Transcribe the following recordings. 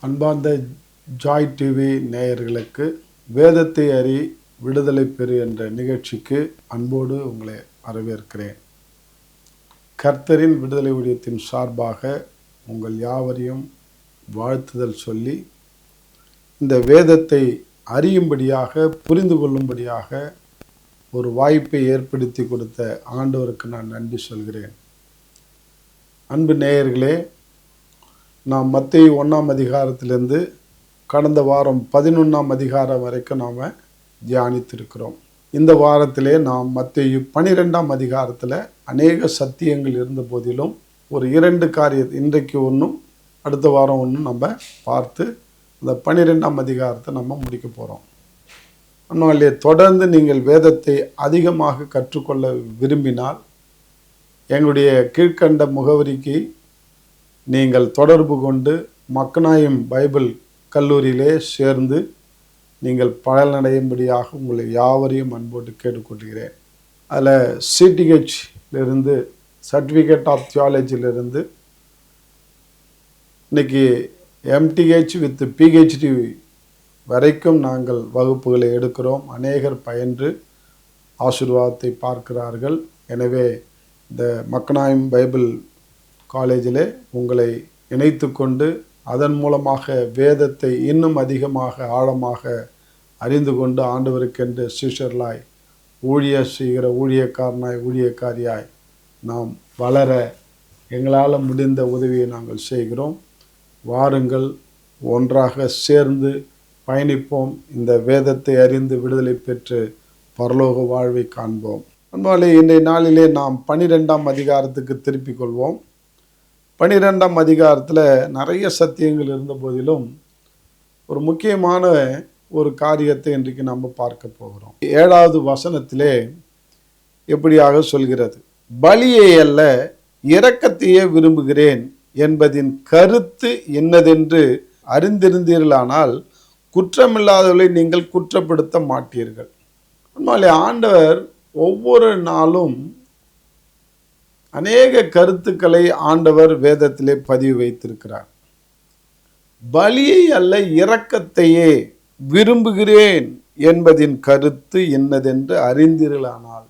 அன்பார்ந்த Joy TV நேயர்களுக்கு வேதத்தை அறி விடுதலை பெறு என்ற நிகழ்ச்சிக்கு அன்போடு உங்களை வரவேற்கிறேன். கர்த்தரின் விடுதலை ஊழியத்தின் சார்பாக உங்கள் யாவரையும் வாழ்த்துதல் சொல்லி, இந்த வேதத்தை அறியும்படியாக புரிந்து கொள்ளும்படியாக ஒரு வாய்ப்பை ஏற்படுத்தி கொடுத்த ஆண்டவருக்கு நான் நன்றி சொல்கிறேன். அன்பு நேயர்களே, நாம் மத்தேயு 1ஆம் அதிகாரத்திலிருந்து கடந்த வாரம் 11ஆம் அதிகாரம் வரைக்கும் நாம் தியானித்திருக்கிறோம். இந்த வாரத்திலே நாம் மத்தேயு 12ஆம் அதிகாரத்தில் அநேக சத்தியங்கள் இருந்த போதிலும் ஒரு 2 காரியம், இன்றைக்கு ஒன்றும் அடுத்த வாரம் ஒன்றும் நம்ம பார்த்து அந்த 12ஆம் அதிகாரத்தை நம்ம முடிக்க போகிறோம். அதனாலே தொடர்ந்து நீங்கள் வேதத்தை அதிகமாக கற்றுக்கொள்ள விரும்பினால் எங்களுடைய கீழ்கண்ட முகவரிக்கு நீங்கள் தொடர்பு கொண்டு மக்கனாயம் பைபிள் கல்லூரியிலே சேர்ந்து நீங்கள் பலனடையும்படியாக உங்களை யாவரையும் அன்போடு கேட்டுக்கொள்கிறேன். அதில் சிடிஹெச்லேருந்து சர்டிஃபிகேட் ஆஃப் தியாலஜியிலிருந்து இன்றைக்கி எம்டிஹெச் வித் பிஹெச்டி வரைக்கும் நாங்கள் வகுப்புகளை எடுக்கிறோம். அநேகர் பயின்று ஆசீர்வாதத்தை பார்க்கிறார்கள். எனவே இந்த மக்கனாயம் பைபிள் காலேஜில் உங்களை இணைத்து கொண்டு அதன் மூலமாக வேதத்தை இன்னும் அதிகமாக ஆழமாக அறிந்து கொண்டு ஆண்டவருக்கென்று சீஷர்களாய் செய்கிற ஊழியக்காரியாய் நாம் வளர எங்களால் முடிந்த உதவியை நாங்கள் செய்கிறோம். வாருங்கள், ஒன்றாக சேர்ந்து பயணிப்போம். இந்த வேதத்தை அறிந்து விடுதலை பெற்று பரலோக வாழ்வை காண்போம். அன்பாலே, இன்றைய நாளிலே நாம் 12ஆம் அதிகாரத்துக்கு திருப்பிக் கொள்வோம். 12ஆம் அதிகாரத்தில் நிறைய சத்தியங்கள் இருந்த போதிலும் ஒரு முக்கியமான ஒரு காரியத்தை இன்றைக்கு நம்ம பார்க்க போகிறோம். 7வது வசனத்திலே எப்படியாக சொல்கிறது, பலியை அல்ல இரக்கத்தையே விரும்புகிறேன் என்பதின் கருத்து என்னதென்று அறிந்திருந்தீர்களானால் குற்றமில்லாதவர்களை நீங்கள் குற்றப்படுத்த மாட்டீர்கள். அதனாலே ஆண்டவர் ஒவ்வொரு நாளும் அநேக கருத்துக்களை ஆண்டவர் வேதத்திலே பதிவு வைத்திருக்கிறார். பலியை அல்ல இரக்கத்தையே விரும்புகிறேன் என்பதின் கருத்து என்னதென்று அறிந்தீர்களானால்,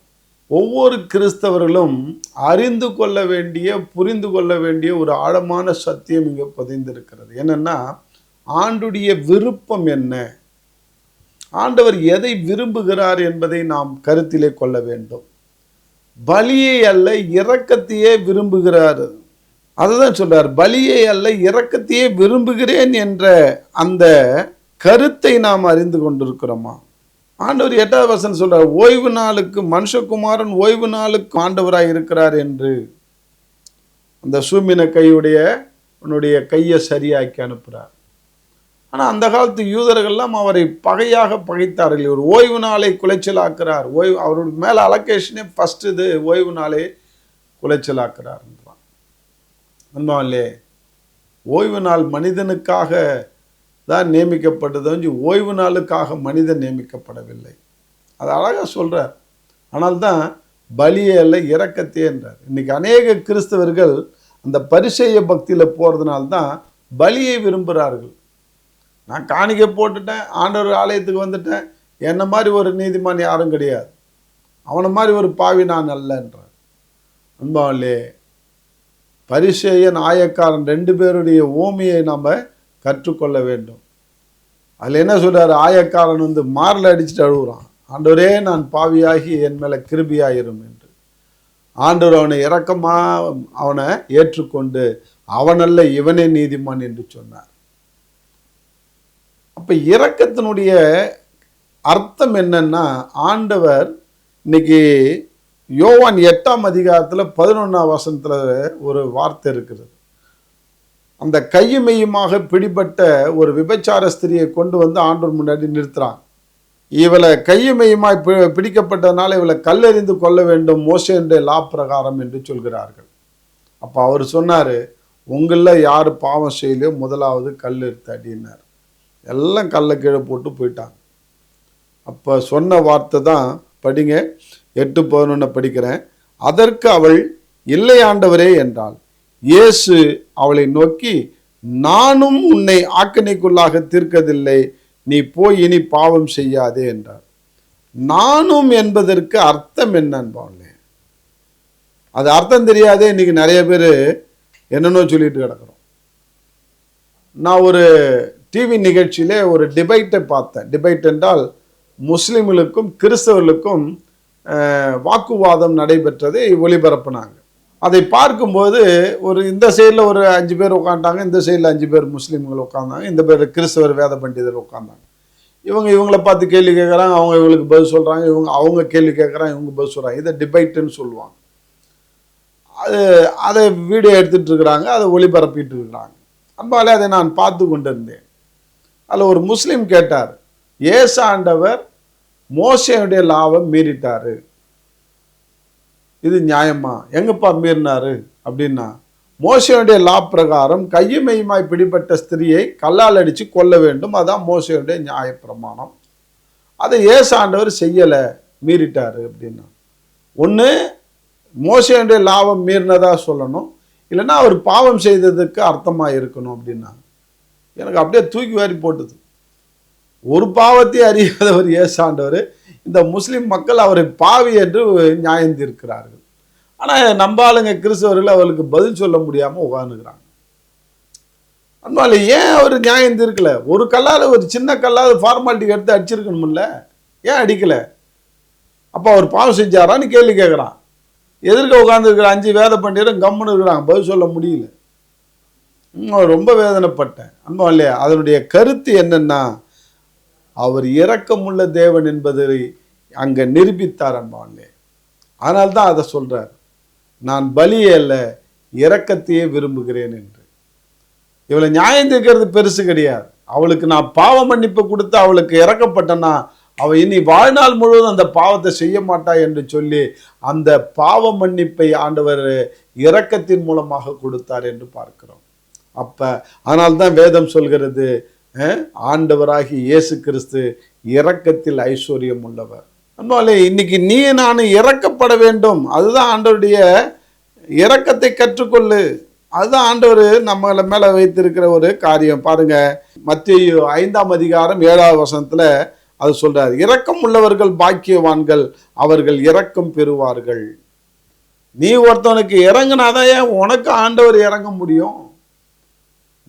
ஒவ்வொரு கிறிஸ்தவர்களும் அறிந்து கொள்ள வேண்டிய, புரிந்து கொள்ள வேண்டிய ஒரு ஆழமான சத்தியம் இங்கே பதிந்திருக்கிறது. என்னன்னா, ஆண்டுடைய விருப்பம் என்ன, ஆண்டவர் எதை விரும்புகிறார் என்பதை நாம் கருத்திலே கொள்ள வேண்டும். பலியை அல்ல இரக்கத்தையே விரும்புகிறார். அதுதான் சொல்றார், பலியை அல்ல இரக்கத்தையே விரும்புகிறேன் என்ற அந்த கருத்தை நாம் அறிந்து கொண்டிருக்கிறோமா? ஆண்டவர் 8வது வசனம் சொல்றார், ஓய்வு நாளுக்கு மனுஷகுமாரன் ஓய்வு நாளுக்கு ஆண்டவராய் இருக்கிறார் என்று. அந்த சூமின உன்னுடைய கையை சரியாக்கி அனுப்புகிறார். ஆனால் அந்த காலத்து யூதர்கள்லாம் அவரை பகையாக பகைத்தார்கள். ஒரு ஓய்வு நாளை குலைச்சலாக்குறார். அவருடைய மேலே அலோகேஷனே ஃபஸ்ட் இது ஓய்வு நாளை குலைச்சலாக்குறார் என்றான். அன்பாலே, ஓய்வு நாள் மனிதனுக்காக தான் நியமிக்கப்பட்டது, ஓய்வு நாளுக்காக மனிதன் நியமிக்கப்படவில்லை. அது அழகாக சொல்கிறார். ஆனால் தான் பலியை அல்ல இரக்கத்தையே என்றார். இன்றைக்கி அநேக கிறிஸ்தவர்கள் அந்த பரிசேய பக்தியில் போகிறதுனால்தான் பலியை விரும்புகிறார்கள். நான் காணிக்கை போட்டுட்டேன், ஆண்டவர் ஆலயத்துக்கு வந்துட்டேன், என்ன மாதிரி ஒரு நீதிமான் யாரும் கிடையாது, அவனை மாதிரி ஒரு பாவி நான் அல்ல என்றார். அன்பாலே, பரிசேயன் ஆயக்காரன் 2 பேருடைய ஓமையை நாம் கற்றுக்கொள்ள வேண்டும். அதில் என்ன சொல்கிறார், ஆயக்காரன் மாரில் அடிச்சுட்டு அழுகுறான், ஆண்டவரே நான் பாவியாகி என் மேலே கிருபியாயிரும் என்று. ஆண்டவர் அவனை இரக்கமாக அவனை ஏற்றுக்கொண்டு அவனல்ல இவனே நீதிமான் என்று சொன்னார். அப்போ இரக்கத்தினுடைய அர்த்தம் என்னன்னா, ஆண்டவர் இன்னைக்கு யோவான் 8ஆம் அதிகாரத்தில் 11ஆம் வசனத்தில் ஒரு வார்த்தை இருக்கிறது. அந்த கையுமையுமாக பிடிபட்ட ஒரு விபச்சார ஸ்திரியை கொண்டு வந்து ஆண்டவர் முன்னாடி நிறுத்துறான். இவளை கையுமையுமாய் பிடிக்கப்பட்டதுனால இவளை கல்லெறிந்து கொள்ள வேண்டும், மோசேயுடைய லா பிரகாரம் என்று சொல்கிறார்கள். அப்போ அவர் சொன்னார், உங்களில் யார் பாவம் செய்யலையோ முதலாவது கல் எடுத்து அடினார். எல்லாம் கல்லை கீழே போட்டு போயிட்டாங்க. அப்போ சொன்ன வார்த்தை தான் படிங்க, 8:11 படிக்கிறேன். அதற்கு அவள், இல்லை ஆண்டவரே என்றாள். இயேசு அவளை நோக்கி, நானும் உன்னை ஆக்கினைக்குள்ளாக தீர்க்கதில்லை, நீ போய் இனி பாவம் செய்யாதே என்றார். நானும் என்பதற்கு அர்த்தம் என்னன்னு அது அர்த்தம் தெரியாதே இன்னைக்கு நிறைய பேர் என்னன்னோ சொல்லிட்டு கிடக்கிறோம். நான் ஒரு டிவி நிகழ்ச்சியிலே ஒரு டிபேட்டை பார்த்தேன். டிபேட் என்றால் முஸ்லிம்களுக்கும் கிறிஸ்தவர்களுக்கும் வாக்குவாதம் நடைபெற்றதை ஒளிபரப்புனாங்க. அதை பார்க்கும்போது இந்த சைடில் ஒரு 5 பேர் உட்காந்துட்டாங்க, இந்த சைடில் 5 பேர் முஸ்லீம்கள் உட்காந்தாங்க, இந்த பேர் கிறிஸ்தவர் வேத பண்டிதர் உட்காந்தாங்க. இவங்களை பார்த்து கேள்வி கேட்குறாங்க, அவங்க இவங்களுக்கு பதில் சொல்கிறாங்க, அவங்க கேள்வி கேட்குறாங்க, இவங்க பதில் சொல்கிறாங்க. இதை டிபேட்டுன்னு சொல்லுவாங்க. அதை வீடியோ எடுத்துகிட்டு இருக்கிறாங்க, அதை ஒளிபரப்பிட்டு இருக்கிறாங்க. அன்பாலே அதை நான் பார்த்து கொண்டிருந்தேன். அதில் ஒரு முஸ்லீம் கேட்டார், இயேசு ஆண்டவர் மோசேயுடைய லாவை மீறிட்டாரு, இது நியாயமா? எங்கப்பா மீறினாரு அப்படின்னா, மோசேயுடைய லா பிரகாரம் கையுமையுமாய் பிடிப்பட்ட ஸ்திரியை கல்லால் அடித்து கொல்ல வேண்டும், அதான் மோசேயுடைய நியாய பிரமாணம். அதை இயேசு ஆண்டவர் செய்யலை, மீறிட்டாரு அப்படின்னா, ஒன்று மோசேயுடைய லாபம் மீறினதா சொல்லணும், இல்லைன்னா அவர் பாவம் செய்ததுக்கு அர்த்தமாக இருக்கணும் அப்படின்னா. எனக்கு அப்படியே தூக்கி வாரி போட்டுது. ஒரு பாவத்தை அறியாதவர் இயேசு ஆண்டவர், இந்த முஸ்லிம் மக்கள் அவரை பாவி என்று நியாயம் தீர்க்கிறார்கள். ஆனால் நம்ம ஆளுங்க கிறிஸ்தவர்கள் அவருக்கு பதில் சொல்ல முடியாமல் உட்காந்துக்கிறாங்க. அதனால ஏன் அவர் நியாயம் தீர்க்கல? ஒரு கல்லால், ஒரு சின்ன கல்லால் ஃபார்மாலிட்டிக்கு எடுத்து அடிச்சிருக்கணும்ல, ஏன் அடிக்கலை? அப்போ அவர் பாவம் செஞ்சாரான்னு கேள்வி கேட்குறான். எதிர்க்க உட்காந்துருக்கிற 5 வேத பண்டிதரும் கம்முன்னு இருக்கிறாங்க, பதில் சொல்ல முடியல. ரொம்ப வேதனைப்பட்டேன். அன்பா இல்லையா? அதனுடைய கருத்து என்னன்னா, அவர் இரக்கமுள்ள தேவன் என்பதை அங்கே நிரூபித்தார். அன்பா இல்லையா? அதனால்தான் அதை சொல்றார், நான் பலியே அல்ல இரக்கத்தையே விரும்புகிறேன் என்று. இவளை நியாயம் தீர்க்கிறது பெருசு கிடையாது. அவளுக்கு நான் பாவ மன்னிப்பு கொடுத்து அவளுக்கு இறக்கப்பட்டனா அவ இனி வாழ்நாள் முழுவதும் அந்த பாவத்தை செய்ய மாட்டா என்று சொல்லி அந்த பாவ மன்னிப்பை ஆண்டவர் இரக்கத்தின் மூலமாக கொடுத்தார் என்று பார்க்கிறோம். அப்ப அதனால்தான் வேதம் சொல்கிறது, ஆண்டவராகி இயேசு கிறிஸ்து இரக்கத்தில் ஐஸ்வர்யம் உள்ளவர். அதனால இன்னைக்கு நீ நான் இறக்கப்பட வேண்டும். அதுதான் ஆண்டவருடைய இரக்கத்தை கற்றுக்கொள்ளு. அதுதான் ஆண்டவர் நம்மள மேல வைத்திருக்கிற ஒரு காரியம். பாருங்க, மத்தேயு 5ஆம் அதிகாரம் 7வது வசனத்துல அது சொல்றாரு, இரக்கம் உள்ளவர்கள் பாக்கியவான்கள், அவர்கள் இரக்கம் பெறுவார்கள். நீ ஒருத்தவனுக்கு இறங்கினாதான் உனக்கு ஆண்டவர் இறங்க முடியும்.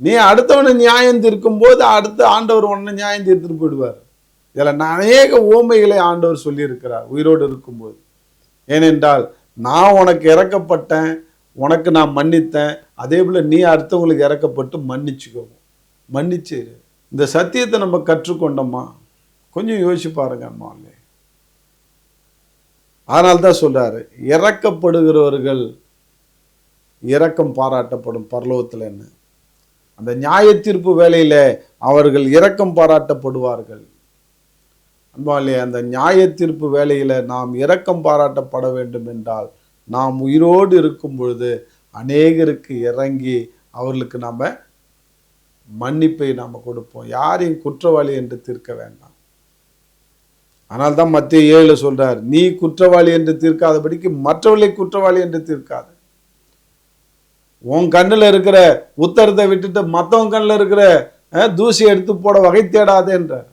நீ அடுத்தவனை நியாயம் தீர்க்கும் போது அடுத்த ஆண்டவர் உன்னை நியாயம் தீர்த்துட்டு போயிடுவார். இதில் அநேக ஓமைகளை ஆண்டவர் சொல்லியிருக்கிறார் உயிரோடு இருக்கும்போது. ஏனென்றால் நான் உனக்கு இறக்கப்பட்டேன், உனக்கு நான் மன்னித்தேன், அதே போல் நீ அடுத்தவங்களுக்கு இறக்கப்பட்டு மன்னிச்சுக்கோங்க, மன்னிச்சு. இந்த சத்தியத்தை நம்ம கற்றுக்கொண்டோமா? கொஞ்சம் யோசிச்சு பாருங்க அம்மாவே. அதனால்தான் சொல்றாரு, இறக்கப்படுகிறவர்கள் இரக்கம் பாராட்டப்படும் பரலோகத்தில். என்ன அந்த நியாய தீர்ப்பு வேலையில அவர்கள் இரக்கம் பாராட்டப்படுவார்கள். அன்பாலே, அந்த நியாய தீர்ப்பு வேலையில நாம் இரக்கம் பாராட்டப்பட வேண்டும் என்றால் நாம் உயிரோடு இருக்கும் பொழுது அநேகருக்கு இறங்கி அவர்களுக்கு நாம் மன்னிப்பை நாம் கொடுப்போம். யாரையும் குற்றவாளி என்று தீர்க்க வேண்டாம். ஆனால் தான் மத்தேயு 7 சொல்றார், நீ குற்றவாளி என்று தீர்க்காதபடிக்கு மற்றவர்களை குற்றவாளி என்று தீர்க்காத. உன் கண்ணில் இருக்கிற உத்தரத்தை விட்டுட்டு மற்றவன் கண்ணில் இருக்கிற தூசி எடுத்து போட வகை தேடாதே என்றார்.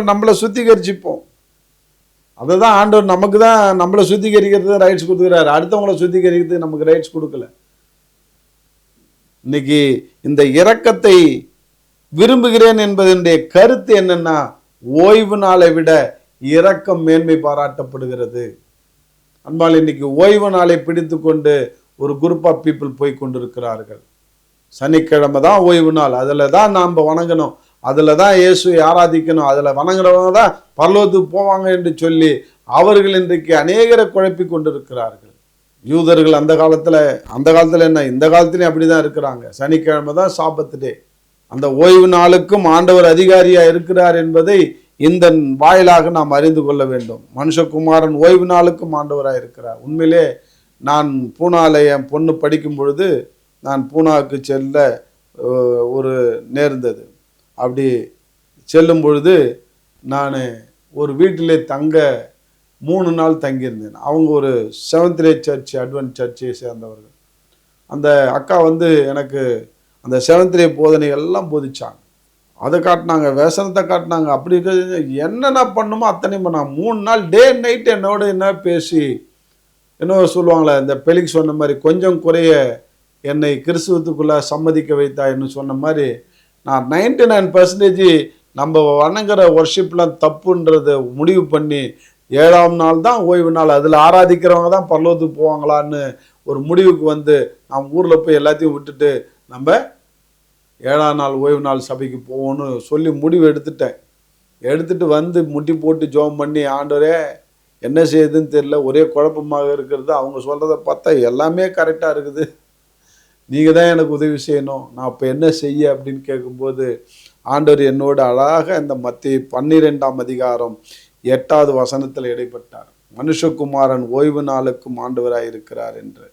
நம்மளை சுத்திகரிச்சுப்போம். அதை தான் ஆண்டவர் நமக்கு தான் நம்மளை சுத்திகரிக்கிறது ரைட்ஸ் கொடுக்குறாரு. அடுத்தவங்களை சுத்திகரிக்கிறது நமக்கு ரைட்ஸ் கொடுக்கல. இன்னைக்கு இந்த இரக்கத்தை விரும்புகிறேன் என்பதனுடைய கருத்து என்னன்னா, ஓய்வு நாளை விட இரக்கம் மேன்மை பாராட்டப்படுகிறது. அன்பால் இன்னைக்கு ஓய்வு நாளை பிடித்து கொண்டு ஒரு குரூப் ஆஃப் பீப்புள் போய் கொண்டிருக்கிறார்கள். சனிக்கிழமை தான் ஓய்வு நாள், அதில் தான் நாம் வணங்கணும், அதில் தான் இயேசுவை ஆராதிக்கணும், அதில் வணங்குறவங்க தான் பரலோகத்துக்கு போவாங்க என்று சொல்லி அவர்கள் இன்றைக்கு அநேகரை குழப்பி கொண்டிருக்கிறார்கள். யூதர்கள் அந்த காலத்தில் என்ன, இந்த காலத்திலையும் அப்படி தான் இருக்கிறாங்க. சனிக்கிழமை தான் சாபத்து டே. அந்த ஓய்வு நாளுக்கும் ஆண்டவர் அதிகாரியாக இருக்கிறார் என்பதை இந்த வாயிலாக நாம் அறிந்து கொள்ள வேண்டும். மனுஷகுமாரன் ஓய்வு நாளுக்கும் ஆண்டவராக இருக்கிறார். உண்மையிலே நான் பூனாவில் என் பொண்ணு படிக்கும் பொழுது நான் பூனாவுக்கு செல்ல ஒரு நேர்ந்தது. அப்படி செல்லும் பொழுது நான் ஒரு வீட்டிலே தங்க 3 நாள் தங்கியிருந்தேன். அவங்க ஒரு 7th Day சர்ச் அட்வென்ட் சர்ச்சை சேர்ந்தவர்கள். அந்த அக்கா எனக்கு அந்த செவன்த் போதனைகள் எல்லாம் போதிச்சாங்க. அதை காட்டினாங்க, வேசனத்தை காட்டினாங்க. அப்படி என்னென்ன பண்ணுமோ அத்தனையும் பண்ணாங்க. 3 நாள் டே அண்ட் நைட் என்னோட என்ன பேசி, என்ன சொல்லுவாங்களே இந்த பெலிக்ஸ் சொன்ன மாதிரி, கொஞ்சம் குறைய என்னை கிறிஸ்துவத்துக்குள்ளே சம்மதிக்க வைத்தாய்ன்னு சொன்ன மாதிரி, நான் 99% நம்ம வணங்குற ஒர்ஷிப்லாம் தப்புன்றதை முடிவு பண்ணி 7ஆம் நாள் தான் ஓய்வு நாள், அதில் ஆராதிக்கிறவங்க தான் பரலோகத்துக்கு போவாங்களான்னு ஒரு முடிவுக்கு வந்து, நாம் ஊரில் போய் எல்லாத்தையும் விட்டுட்டு நம்ம 7ஆம் நாள் ஓய்வு நாள் சபைக்கு போவோன்னு சொல்லி முடிவு எடுத்துட்டு வந்து முட்டி போட்டு ஜெபம் பண்ணி, ஆண்டவரே என்ன செய்யுதுன்னு தெரியல, ஒரே குழப்பமாக இருக்கிறது, அவங்க சொல்கிறத பார்த்தா எல்லாமே கரெக்டாக இருக்குது, நீங்கள் தான் எனக்கு உதவி செய்யணும், நான் இப்போ என்ன செய்ய அப்படின்னு கேட்கும்போது, ஆண்டவர் என்னோட அழகாக இந்த மத்திய 12ஆம் அதிகாரம் 8வது வசனத்தில் இடைப்பட்டார். மனுஷகுமாரன் ஓய்வு நாளுக்கும் ஆண்டவராக இருக்கிறார் என்று.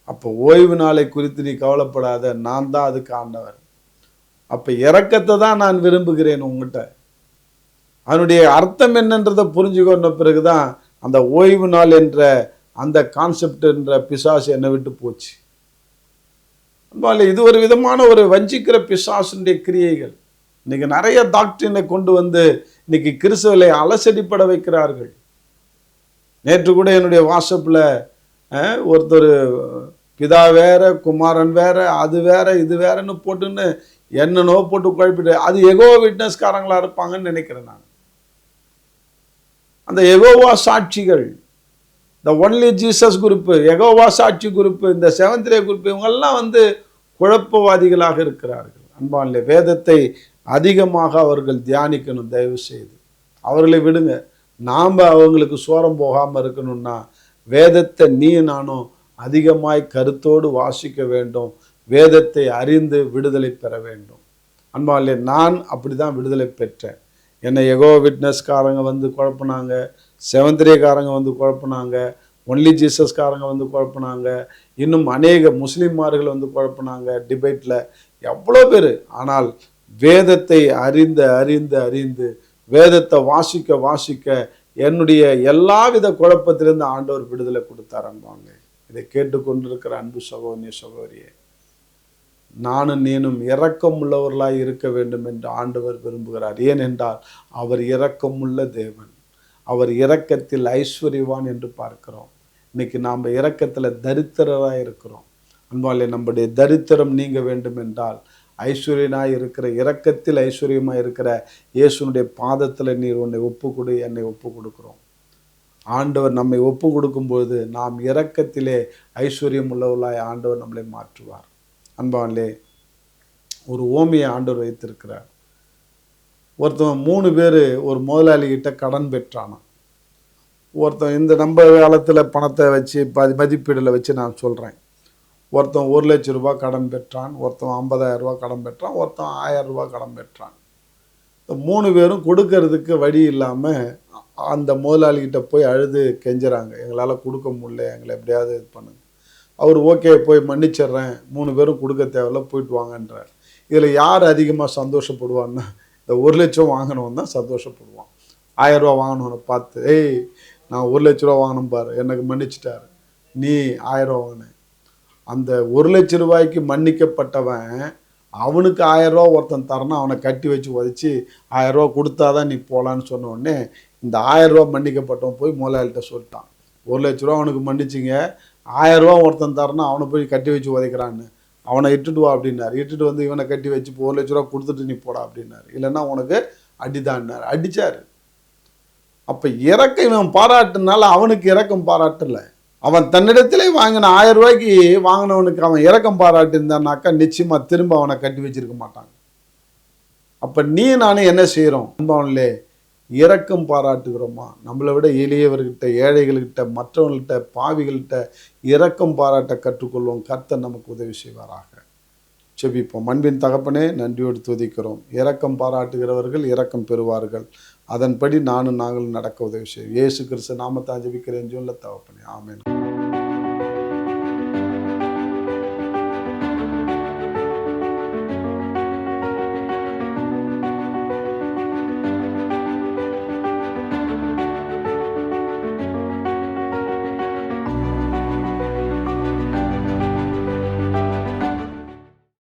அப்போ ஓய்வு நாளை குறித்து நீ கவலைப்படாத, நான் தான் அதுக்கு ஆண்டவர். அப்போ இரக்கத்தை தான் நான் விரும்புகிறேன் உங்ககிட்ட. அதனுடைய அர்த்தம் என்னன்றதை புரிஞ்சுக்கொண்ட பிறகுதான் அந்த ஓய்வு நாள் என்ற அந்த கான்செப்ட் என்ற பிசாசு என்னை விட்டு போச்சு. இது ஒரு விதமான ஒரு வஞ்சிக்கிற பிசாசுடைய கிரியைகள். இன்னைக்கு நிறைய டாக்டரினை கொண்டு வந்து இன்னைக்கு கிறிஸ்துவலை அலசடிப்பட வைக்கிறார்கள். நேற்று கூட என்னுடைய வாட்ஸ்அப்பில் ஒருத்தர் பிதா வேற, குமாரன் வேற, அது வேற, இது வேறன்னு போட்டுன்னு என்னன்னோ போட்டு குழப்பிட்டு, அது எகோவா விட்னஸ்காரங்களா இருப்பாங்கன்னு நினைக்கிறேன் நான். அந்த எகோவா சாட்சிகள், இந்த ஒன்லி ஜீசஸ் குரூப்பு, எகோவா சாட்சி குரூப்பு, இந்த செவன்த் டே குரூப், இவங்கெல்லாம் வந்து குழப்பவாதிகளாக இருக்கிறார்கள். அன்பான்லே வேதத்தை அதிகமாக அவர்கள் தியானிக்கணும். தயவு செய்து அவர்களை விடுங்க. நாம் அவங்களுக்கு சோரம் போகாமல் இருக்கணும்னா வேதத்தை நீ நானும் அதிகமாய் கருத்தோடு வாசிக்க வேண்டும். வேதத்தை அறிந்து விடுதலை பெற வேண்டும். அன்பாலே நான் அப்படி தான் விடுதலை பெற்றேன். என்னை எகோவா விட்னஸ்காரங்க வந்து குழப்பினாங்க, செவன்த் டேக்காரங்க வந்து குழப்பினாங்க, ஒன்லி ஜீசஸ்காரங்க வந்து குழப்பினாங்க, இன்னும் அநேக முஸ்லீம்மார்கள் வந்து குழப்பினாங்க டிபேட்டில், எவ்வளோ பேர். ஆனால் வேதத்தை அறிந்து அறிந்து அறிந்து வேதத்தை வாசிக்க வாசிக்க என்னுடைய எல்லாவித குழப்பத்திலிருந்து ஆண்டவர் விடுதலை கொடுத்தார். அன்பாங்க, இதை கேட்டுக்கொண்டிருக்கிற அன்பு சகோதரிய சகோதரியே, நானும் நீனும் இரக்கம் உள்ளவர்களாய் இருக்க வேண்டும் என்று ஆண்டவர் விரும்புகிறார். ஏனென்றால் அவர் இரக்கமுள்ள தேவன், அவர் இரக்கத்தில் ஐஸ்வர்யவான் என்று பார்க்கிறோம். இன்னைக்கு நாம் இரக்கத்தில் தரித்திரராக இருக்கிறோம். அன்பாலே, நம்முடைய தரித்திரம் நீங்க வேண்டும் என்றால் ஐஸ்வர்யனாய் இருக்கிற, இரக்கத்தில் ஐஸ்வர்யமாக இருக்கிற இயேசுனுடைய பாதத்தில் நீர் உன்னை ஒப்புக்கொடு, என்னை ஒப்பு கொடுக்கிறோம். ஆண்டவர் நம்மை ஒப்பு கொடுக்கும்போது நாம் இரக்கத்திலே ஐஸ்வர்யம் உள்ளவர்களாய் ஆண்டவர் நம்மளை மாற்றுவார். அன்பாலே, ஒரு ஓமியை ஆண்டவர் வைத்திருக்கிறார். ஒருத்தன் 3 பேர் ஒரு முதலாளிகிட்ட கடன் பெற்றானான். ஒருத்தன் இந்த நம்ம காலத்தில் பணத்தை வச்சு மதிப்பீடில் வச்சு நான் சொல்கிறேன். ஒருத்தன் 1 லட்சம் ரூபாய் கடன் பெற்றான், ஒருத்தன் 50,000 ரூபாய் கடன் பெற்றான், ஒருத்தன் 1000 ரூபாய் கடன் பெற்றான். இந்த 3 பேரும் கொடுக்கறதுக்கு வழி இல்லாமல் அந்த முதலாளிகிட்ட போய் அழுது கெஞ்சுறாங்க, எங்களால் கொடுக்க முடியல, எங்களை எப்படியாவது இது பண்ணுங்க. அவர் ஓகே போய் மன்னிச்சிட்றேன், 3 பேரும் கொடுக்க தேவையில்ல, போயிட்டு வாங்கன்றார். இதில் யார் அதிகமாக சந்தோஷப்படுவான்னா, இந்த 1 லட்சம் வாங்கினவன் தான் சந்தோஷப்படுவான். 1000 ரூபா வாங்கினவனை பார்த்து, ஏய் நான் 1 லட்ச ரூபா வாங்கணும் பாரு, எனக்கு மன்னிச்சிட்டாரு, நீ 1000 ரூபா வாங்கினேன். அந்த 1 லட்ச ரூபாய்க்கு மன்னிக்கப்பட்டவன் அவனுக்கு 1000 ரூபா ஒருத்தன் தரணும், அவனை கட்டி வச்சு உதச்சி 1000 ரூபா கொடுத்தாதான் நீ போகலான்னு சொன்ன உடனே இந்த 1000 ரூபா மன்னிக்கப்பட்டவன் போய் முதலாளிகிட்ட சொல்லிட்டான், 1 லட்ச ரூபா அவனுக்கு மன்னிச்சிங்க, 1000 ரூபா ஒருத்தன் தரணும், அவனை போய் கட்டி வச்சு உதைக்கிறான்னு, அவனை இட்டுட்டு வா அப்படின்னாரு. இட்டுட்டு வந்து இவனை கட்டி வச்சு 1 லட்ச ரூபா கொடுத்துட்டு நீ போடா அப்படின்னாரு, இல்லைன்னா உனக்கு அடிதான்னாரு. அடித்தார். அப்போ இறக்கம் இவன் பாராட்டுனால அவனுக்கு இறக்கம் பாராட்டலை. அவன் தன்னிடத்திலே வாங்கின 1000 ரூபாய்க்கு வாங்கினவனுக்கு அவன் இறக்கம் பாராட்டியிருந்தான்னாக்கா நிச்சயமாக திரும்ப அவனை கட்டி வச்சிருக்க மாட்டாங்க. அப்போ நீ நானும் என்ன செய்கிறோம்? அவனிலே இரக்கம் பாராட்டுகிறோமா? நம்மளை விட எளியவர்கிட்ட, ஏழைகள்கிட்ட, மற்றவங்கள்கிட்ட, பாவிகள்கிட்ட இரக்கம் பாராட்ட கற்றுக்கொள்வோம். கர்த்தர் நமக்கு உதவி செய்வாராக. செபிப்போம். அன்பின் தகப்பனே, நன்றியோடு துதிக்கிறோம். இரக்கம் பாராட்டுகிறவர்கள் இரக்கம் பெறுவார்கள். அதன்படி நாங்களும் நடக்க உதவி செய்வோம். இயேசு கிறிஸ்து நாமத்தை ஜெபிக்கிறேன். சொல்ல தகப்பனே, ஆமென்.